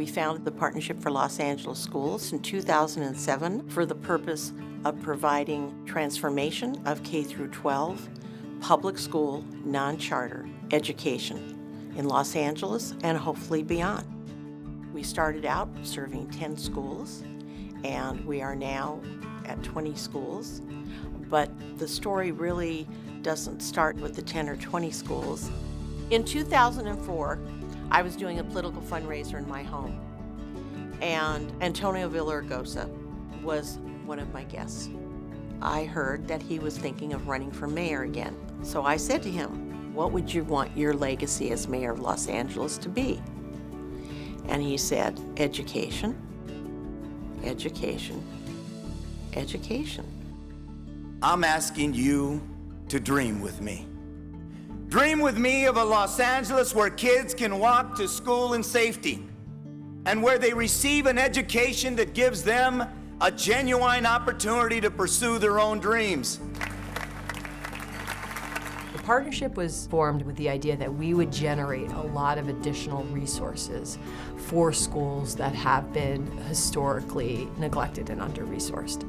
We founded the Partnership for Los Angeles Schools in 2007 for the purpose of providing transformation of K through 12 public school, non-charter education in Los Angeles and hopefully beyond. We started out serving 10 schools, and we are now at 20 schools. But the story really doesn't start with the 10 or 20 schools. In 2004, I was doing a political fundraiser in my home, and Antonio Villaraigosa was one of my guests. I heard that he was thinking of running for mayor again. So I said to him, "What would you want your legacy as mayor of Los Angeles to be?" And he said, "Education, education, education." I'm asking you to dream with me. Dream with me of a Los Angeles where kids can walk to school in safety and where they receive an education that gives them a genuine opportunity to pursue their own dreams. The partnership was formed with the idea that we would generate a lot of additional resources for schools that have been historically neglected and under-resourced.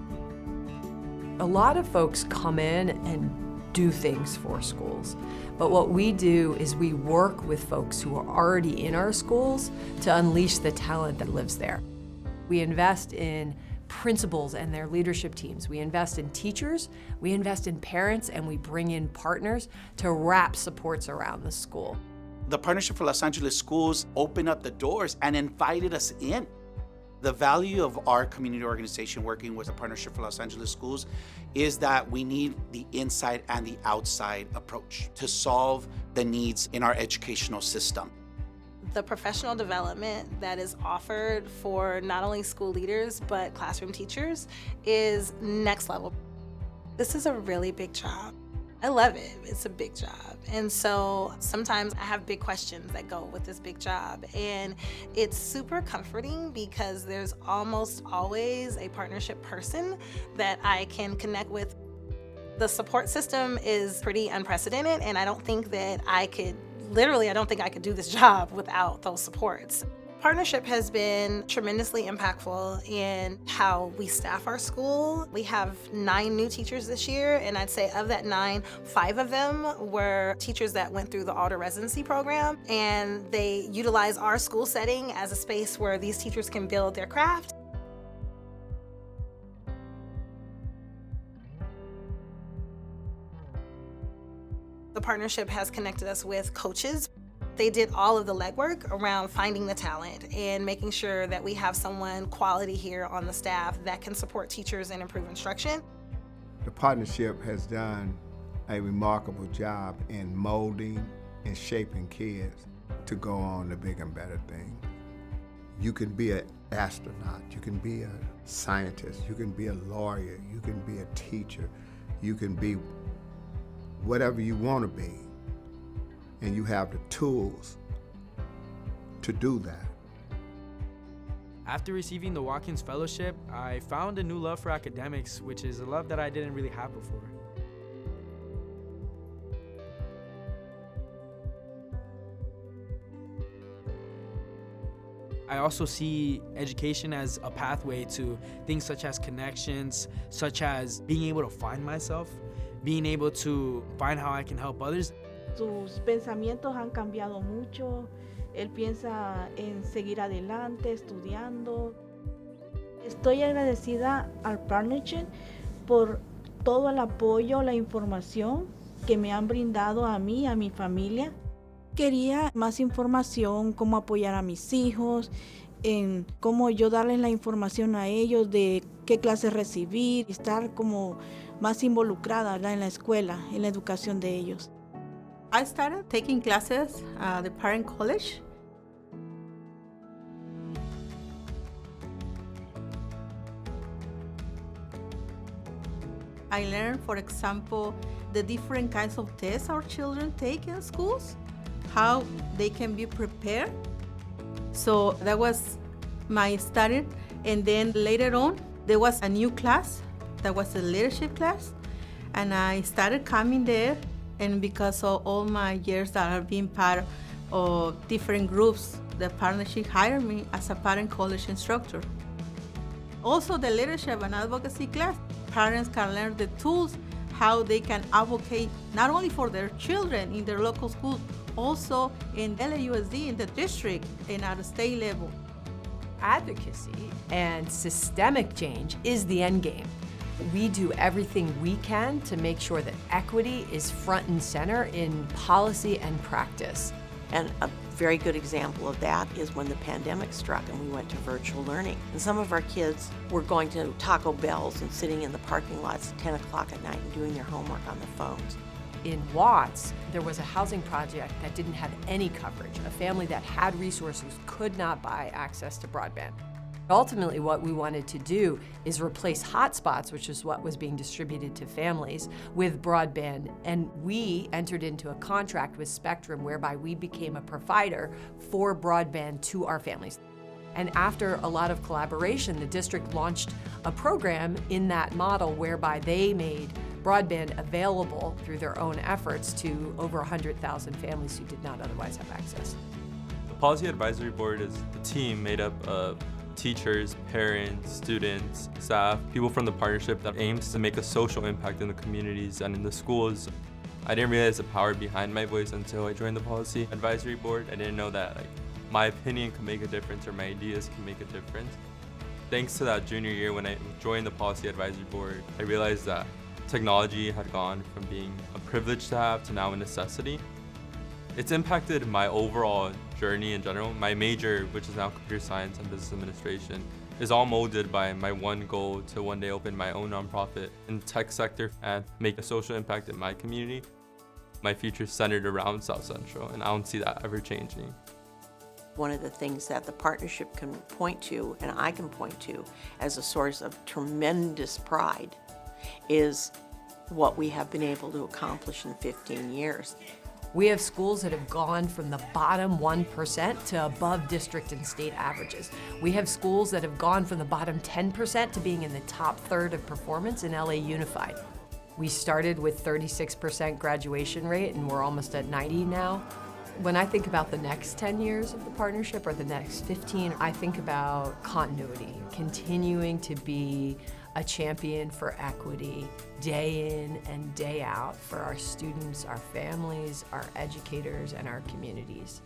A lot of folks come in and do things for schools, but what we do is we work with folks who are already in our schools to unleash the talent that lives there. We invest in principals and their leadership teams. We invest in teachers, we invest in parents, and we bring in partners to wrap supports around the school. The Partnership for Los Angeles Schools opened up the doors and invited us in. The value of our community organization working with the Partnership for Los Angeles Schools is that we need the inside and the outside approach to solve the needs in our educational system. The professional development that is offered for not only school leaders, but classroom teachers is next level. This is a really big job. I love it. It's a big job. And so sometimes I have big questions that go with this big job. And it's super comforting because there's almost always a partnership person that I can connect with. The support system is pretty unprecedented, and I don't think that I could do this job without those supports. Partnership has been tremendously impactful in how we staff our school. We have 9 new teachers this year, and I'd say of that 9, 5 of them were teachers that went through the Alder residency program, and they utilize our school setting as a space where these teachers can build their craft. The partnership has connected us with coaches. They did all of the legwork around finding the talent and making sure that we have someone quality here on the staff that can support teachers and improve instruction. The partnership has done a remarkable job in molding and shaping kids to go on to bigger and better things. You can be an astronaut, you can be a scientist, you can be a lawyer, you can be a teacher, you can be whatever you want to be, and you have the tools to do that. After receiving the Watkins Fellowship, I found a new love for academics, which is a love that I didn't really have before. I also see education as a pathway to things such as connections, such as being able to find myself, being able to find how I can help others. Sus pensamientos han cambiado mucho. Él piensa en seguir adelante, estudiando. Estoy agradecida al Partnership por todo el apoyo, la información que me han brindado a mí y a mi familia. Quería más información, cómo apoyar a mis hijos, en cómo yo darles la información a ellos de qué clases recibir, estar como más involucrada, ¿verdad?, en la escuela, en la educación de ellos. I started taking classes at the Parent College. I learned, for example, the different kinds of tests our children take in schools, how they can be prepared. So that was my study. And then later on, there was a new class that was a leadership class. And I started coming there. And because of all my years that I've been part of different groups the partnership hired me as a parent college instructor. Also, the leadership and advocacy class, parents can learn the tools how they can advocate not only for their children in their local schools, also in LAUSD, in the district, and at the state level. Advocacy and systemic change is the end game. We do everything we can to make sure that equity is front and center in policy and practice. And a very good example of that is when the pandemic struck and we went to virtual learning. And some of our kids were going to Taco Bells and sitting in the parking lots at 10 o'clock at night and doing their homework on the phones. In Watts, there was a housing project that didn't have any coverage. A family that had resources could not buy access to broadband. Ultimately, what we wanted to do is replace hotspots, which is what was being distributed to families, with broadband. And we entered into a contract with Spectrum whereby we became a provider for broadband to our families. And after a lot of collaboration, the district launched a program in that model whereby they made broadband available through their own efforts to over 100,000 families who did not otherwise have access. The Policy Advisory Board is a team made up of teachers, parents, students, staff, people from the partnership that aims to make a social impact in the communities and in the schools. I didn't realize the power behind my voice until I joined the Policy Advisory Board. I didn't know that my opinion could make a difference or my ideas can make a difference. Thanks to that junior year when I joined the Policy Advisory Board, I realized that technology had gone from being a privilege to have to now a necessity. It's impacted my overall journey in general. My major, which is now computer science and business administration, is all molded by my one goal to one day open my own nonprofit in the tech sector and make a social impact in my community. My future is centered around South Central, and I don't see that ever changing. One of the things that the partnership can point to, and I can point to, as a source of tremendous pride is what we have been able to accomplish in 15 years. We have schools that have gone from the bottom 1% to above district and state averages. We have schools that have gone from the bottom 10% to being in the top third of performance in LA Unified. We started with 36% graduation rate and we're almost at 90 now. When I think about the next 10 years of the partnership or the next 15, I think about continuity, continuing to be a champion for equity day in and day out for our students, our families, our educators, and our communities.